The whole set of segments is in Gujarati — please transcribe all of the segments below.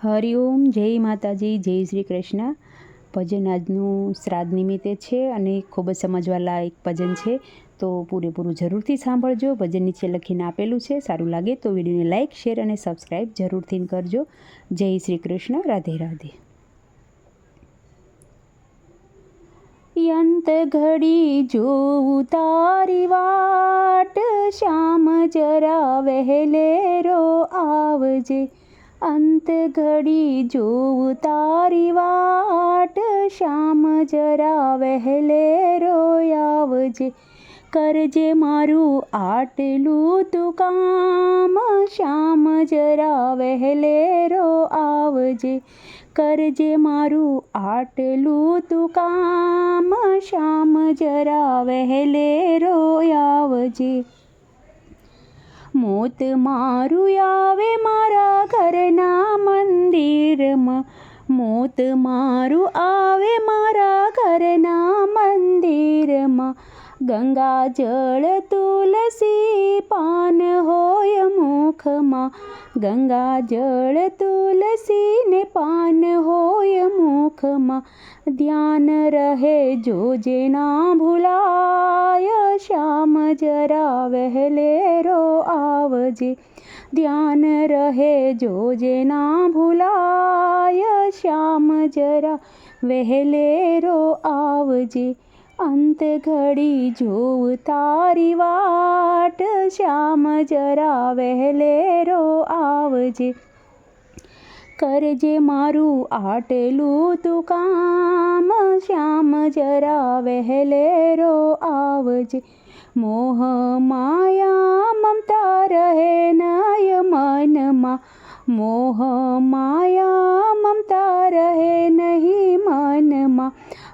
હરિઓમ, જય માતાજી, જય શ્રી કૃષ્ણ. ભજન આજનું શ્રાદ્ધ નિમિત્તે છે અને ખૂબ જ સમજવા લાયક ભજન છે, તો પૂરેપૂરું જરૂરથી સાંભળજો. ભજન નીચે લખીને આપેલું છે. સારું લાગે તો વિડીયોને લાઇક, શેર અને સબસ્ક્રાઈબ જરૂરથી કરજો. જય શ્રી કૃષ્ણ. રાધે રાધે. યંત ઘડી જોઉં તારી વાટ, શ્યામ જરા વહેલેરો આવજે. અંત ઘડી જોઉં તારી વાટ, શ્યામ જરા વહેલેરો આવજે. કરજે મારું આટલું તું કામ, શ્યામ જરા વહેલેરો આવજે. કરજે મારું આટલું તું કામ, શ્યામ જરા વહેલેરો આવજે. મોત મારું આવે મારા ઘરના મંદિરમાં, મોત મારું આવે મારા ઘરના મંદિરમાં. ગંગા જળ તુલસી પાન હોય મુખમાં, ગંગા જળ તુલસી ને પાન હોય મુખમાં. ધ્યાન રહે જોજે ના ભૂલાય, શ્યામ જરા વહેલેરો આવજે. ધ્યાન રહે જોજે ના ભૂલાય, શ્યામ જરા વહેલેરો આવજે. અંત ઘડી જોઉં તારી વાટ, શ્યામ જરા વહેલેરો આવજે. કરજે મારું આટલું તું કામ, શ્યામ જરા વહેલેરો આવજે. મોહ માયા મમતા રહે નય મનમાં, મોહ માયા મમતા રહે નહીં મનમાં.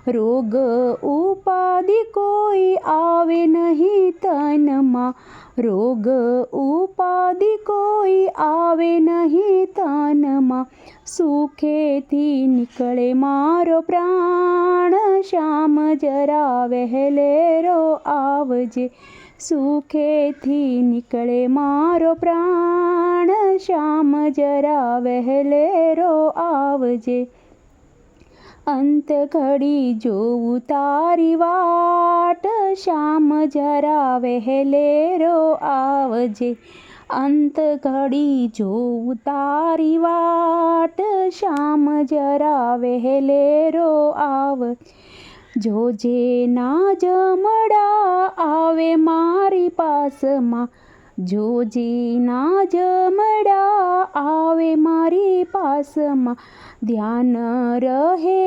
રોગ ઉપાધિ કોઈ આવે નહીં તનમાં, રોગ ઉપાધિ કોઈ આવે નહીં તનમાં. સુખેથી નીકળે મારો પ્રાણ, શ્યામ જરા વહેલેરો આવજે. સુખેથી નીકળે મારો પ્રાણ, શ્યામ જરા વહેલેરો આવજે. અંત ઘડી જોઉં તારી વાટ, શ્યામ જરા વહેલેરો આવજે. અંત ઘડી જોઉં તારી વાટ, શ્યામ જરા વહેલેરો આવજે. જોજે ના જમડા આવે મારી પાસમાં, જોજે ના જમડા આવે મારી પાસમાં. ધ્યાન રહે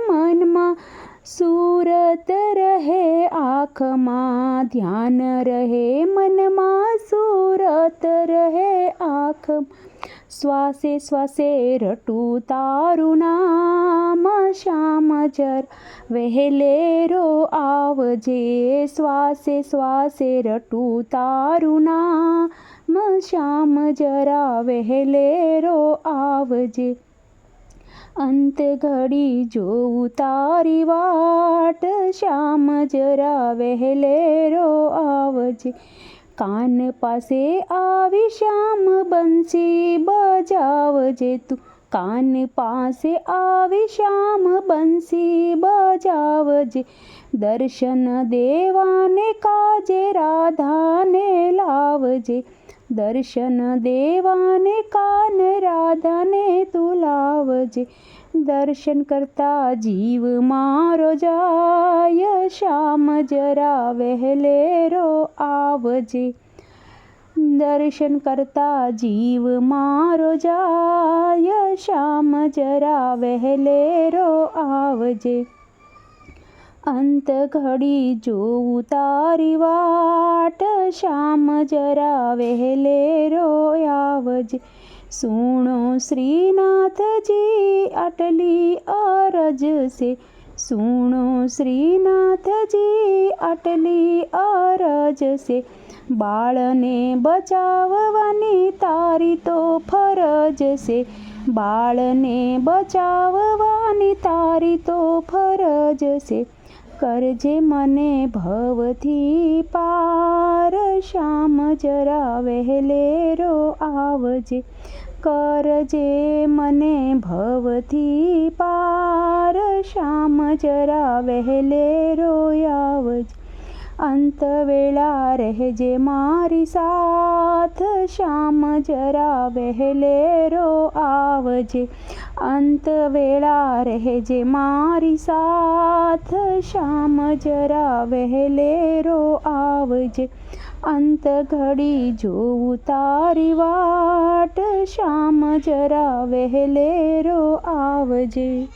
મનમાં, સુરત રહે આંખમાં. ધ્યાન રહે મનમાં, સુરત રહે આંખમાં. શ્વાસે શ્વાસે રટું તારું નામ, શ્યામ જરા વહેલેરો આવજે. શ્વાસે શ્વાસે રટું તારું નામ, શ્યામ જરા વહેલેરો આવજે. અંત ઘડી જોઉં તારી વાટ, શ્યામ જરા વહેલેરો આવજે. કાન પાસે આવી શ્યામ બંસી બજાવજે તું, કાન પાસે આવી શ્યામ બંસી બજાવજે. દર્શન દેવાને કાજે રાધાને લાવજે, દર્શન દેવાને કાન રાધાને તું લાવજે. દર્શન કરતા જીવ મારો જાય, શ્યામ જરા વહેલેરો આવજે. દર્શન કરતા જીવ મારો જાય, શ્યામ જરા વહેલેરો આવજે. અંત ઘડી જોઉં તારી વાટ, શ્યામ જરા વહેલેરો આવજે. સુણો શ્રીનાથજી આટલી અરજ છે, સુણો શ્રીનાથજી આટલી અરજ છે. બાળને બચાવવાની તારી તો ફરજ છે, બાળને બચાવવાની તારી તો ફરજ છે. કરજે મને ભવથી પાર, શ્યામ જરા વહેલેરો આવજે. કરજે મને ભવથી પાર, શ્યામ જરા વહેલેરો આવજે. અંત વેળા રહેજે મારી સાથ, શ્યામ જરા વહેલેરો આવજે. અંત વેળા રહેજે મારી સાથ, શ્યામ જરા વહેલેરો આવજે. અંત ઘડી જોઉં તારી વાટ, શ્યામ જરા વહેલેરો આવજે.